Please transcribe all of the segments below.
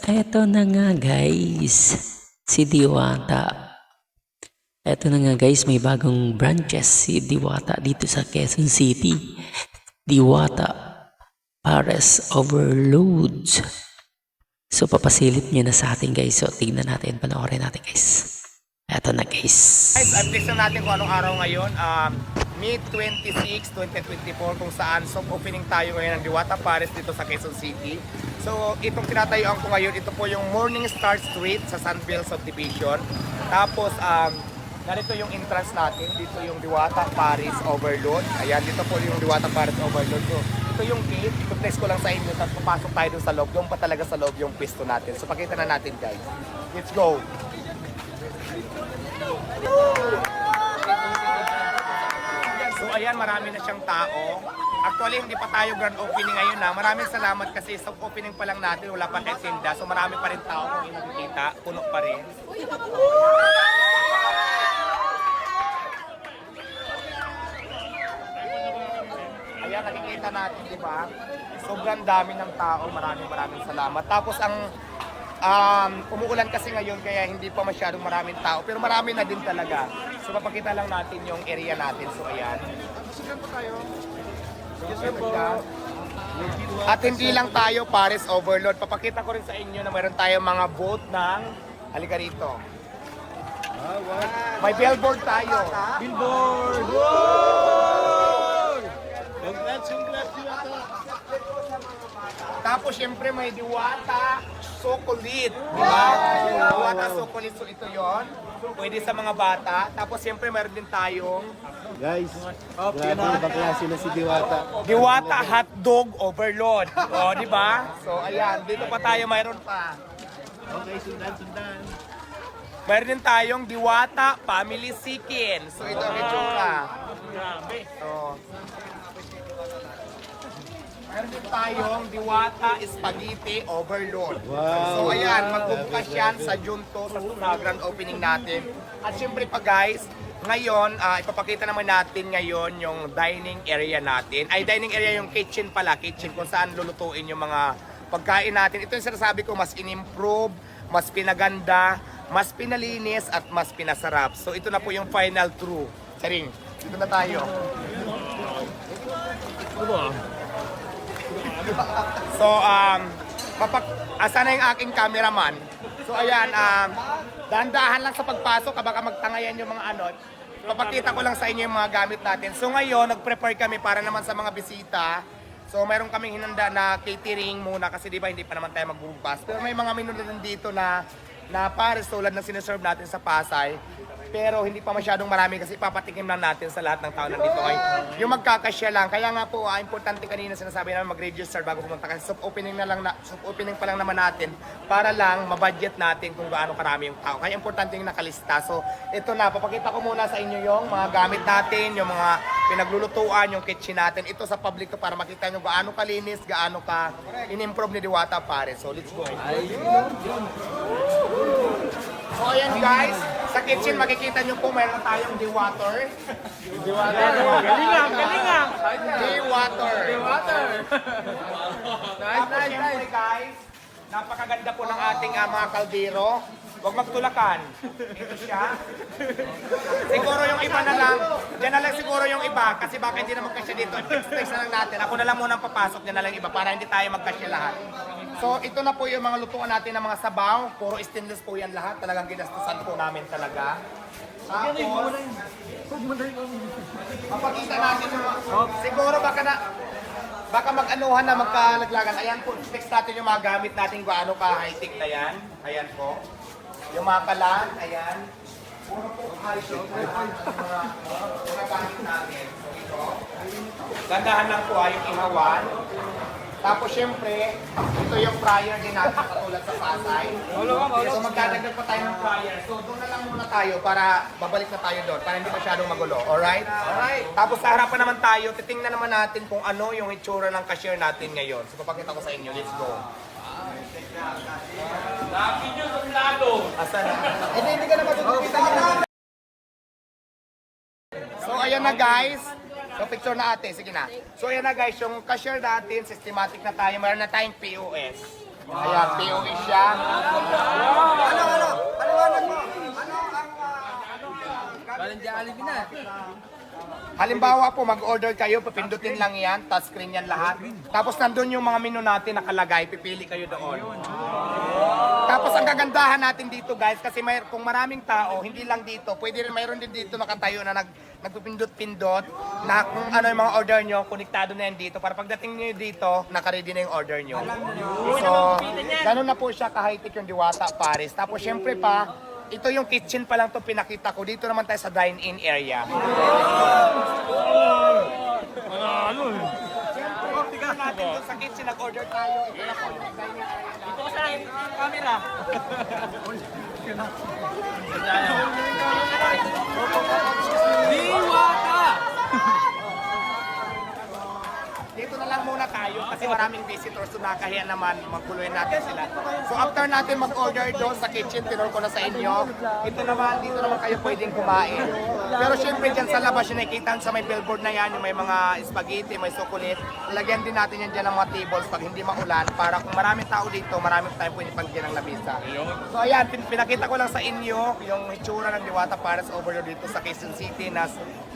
Eto na nga guys, si Diwata. Eto na nga guys, may bagong branches si Diwata dito sa Quezon City. Diwata Pares Overloads. So papasilip niya na sa atin guys. So tignan natin, panoorin natin guys. Eto na guys. Guys, update na natin kung anong araw ngayon. May 26, 2024 kung saan soft opening tayo ngayon ng Diwata Pares dito sa Quezon City. So itong tinatayuan ko ngayon, ito po yung Morning Star Street sa Sunville Subdivision. Tapos narito yung entrance natin, dito yung Diwata Pares Overload. Ayan, dito po yung Diwata Pares Overload. So ito yung gate, ito-place ko lang sa inyo, tapos papasok tayo dun sa loob. Doon pa talaga sa loob yung pwesto natin. So pakita na natin guys. Let's go! So ayan, marami na siyang tao. Actually, hindi pa tayo grand opening ngayon na. Maraming salamat kasi sa opening pa lang natin, wala pa tayong tinda. So marami pa rin tao kung nakikita, puno pa rin. Ayan, nakikita natin, di ba? Sobrang dami ng tao, maraming salamat. Tapos ang umuulan kasi ngayon kaya hindi pa masyadong maraming tao, pero marami na din talaga. So papakita lang natin yung area natin. So ayan. At hindi lang tayo Pares Overload. Papakita ko rin sa inyo na mayroon tayong mga boat ng halika rito. May billboard tayo. Billboard! Wow! Congrats! Tapos syempre may Diwata Chocolate. Diba? Diwata Chocolate. So ito yon. Pwede sa mga bata. Tapos syempre mayroon din tayong Guys, grabe ibang klase na si Diwata. Diwata Hotdog Overload. O, di ba? So ayan, dito pa tayo mayroon pa. Okay, sundan. Mayroon din tayong Diwata Family Chicken. So ito ang itsura. So, meron din tayong Diwata Spaghetti Overload. Wow. So ayan, magbubukas yan sa June 2 sa grand opening natin. At syempre pa guys, ngayon, ipapakita naman natin ngayon yung dining area natin. Ay, dining area yung kitchen pala. Kitchen kung saan lulutuin yung mga pagkain natin. Ito yung sinasabi ko, mas in-improve, mas pinaganda, mas pinalinis, at mas pinasarap. So ito na po yung final true. Saring, dito na tayo. So, asa na yung aking cameraman? So, ayan, dahan-dahan lang sa pagpasok, baka magtangayan yung mga ano. Papakita ko lang sa inyo yung mga gamit natin. So, ngayon, nag-prepare kami para naman sa mga bisita. So, mayroon kaming hinanda na catering muna kasi di ba hindi pa naman tayo magbubukas. Pero may mga menu din dito na pares tulad na sineserve natin sa Pasay. Pero hindi pa masyadong marami kasi papatikim lang natin sa lahat ng tao nandito ay yung magkakasya lang. Kaya nga po, importante kanina sinasabi namin mag-register bago pumunta kasi soft opening pa lang naman natin para lang mabudget natin kung gaano karami yung tao. Kaya importante yung nakalista. So ito na, papakita ko muna sa inyo yung mga gamit natin, yung mga pinaglulutuan, yung kitchen natin. Ito sa public to para makita nyo gaano kalinis, gaano ka in-improve ni Diwata Pares. So let's go. So ayan guys, sa kitchen makikita nyo po mayroon tayong Diwater. Galingang! Diwater. Tapos syempre guys, napakaganda po ng ating mga kaldero. Huwag magtulakan. Ito siya. Siguro yung iba na lang, dyan na lang siguro yung iba kasi baka hindi na magkasya dito. Fix na lang natin. Ako na lang munang papasok, dyan na lang iba para hindi tayo magkasya lahat. So ito na po yung mga lutuan natin ng mga sabaw. Puro stainless po yan lahat. Talagang ginastusan po namin talaga. Tapos, mapakita natin yung siguro baka mag-anuhan na magkalaglagan. Ayan po, fix natin yung mga gamit natin kung ano ka high-tech na yan. Ayan po. Yung mga kalan, ayan. Puro po high-tech na mga gamit natin. So ito. Gandahan lang po yung ihawan. Tapos syempre, ito yung fryer din natin katulad sa Pasay. So magdadagdag pa tayo ng fryer. So doon na lang muna tayo para babalik na tayo doon para hindi masyadong magulo. Alright? Tapos sa harapan naman tayo, titingnan naman natin kung ano yung itsura ng cashier natin ngayon. So papakita ko sa inyo. Let's go. Laki nyo sa lado. Asa na? Hindi ka na matutupita nyo. So ayan na guys. So picture na ate, sige na. So ayan na guys, yung cashier natin, systematic na tayo. Mayroon na tayong POS. Ayan, POE siya. Halimbawa po, mag-order kayo, pipindutin lang yan, touchscreen yan lahat. Tapos nandun yung mga menu natin nakalagay, pipili kayo doon. Tapos ang kagandahan natin dito guys, kasi kung maraming tao, hindi lang dito, pwede rin mayroon din dito nakatayo na nagpipindot-pindot na kung ano yung mga order nyo, konektado na yan dito. Para pagdating nyo dito, nakaready na yung order nyo. So, ganun na po siya ka-high-tech yung Diwata Paris. Tapos syempre pa, ito yung kitchen pa lang to pinakita ko. Dito naman tayo sa dine-in area. Tingnan natin doon sa kitchen, nag-order tayo. Ito na po yung dine-in area. Ito sa camera. Diwata! Dito na lang muna tayo kasi maraming visitors so nakahiya naman magkuluhin natin sila. So after natin mag-order doon sa kitchen, tinor ko na sa inyo. Ito naman, dito naman kayo pwedeng kumain. Pero syempre dyan sa labas, yung nakikita sa may billboard na yan, yung may mga spaghetti, may sukulit. Lagyan din natin yan dyan ng mga tables pag hindi maulan para kung maraming tao dito, maraming tayo pwede pagyan ng labisa. So ayan, pinakita ko lang sa inyo yung hitsura ng Diwata Paris over dito sa Quezon City na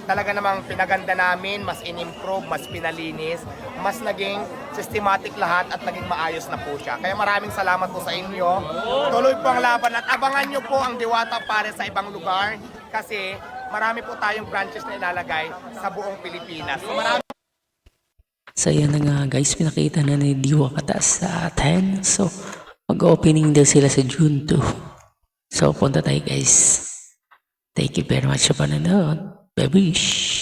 talaga namang pinaganda namin, mas in-improve, mas pinalinis, mas naging systematic lahat at naging maayos na po siya. Kaya maraming salamat po sa inyo. Tuloy po ang laban at abangan nyo po ang Diwata Paris sa ibang lugar kasi marami po tayong branches na ilalagay sa buong Pilipinas. So marami So yan na nga guys, pinakita na ni Diwata sa atin. So mag-opening daw sila sa June 2. So punta tayo guys. Thank you very much sa panonood. Babish!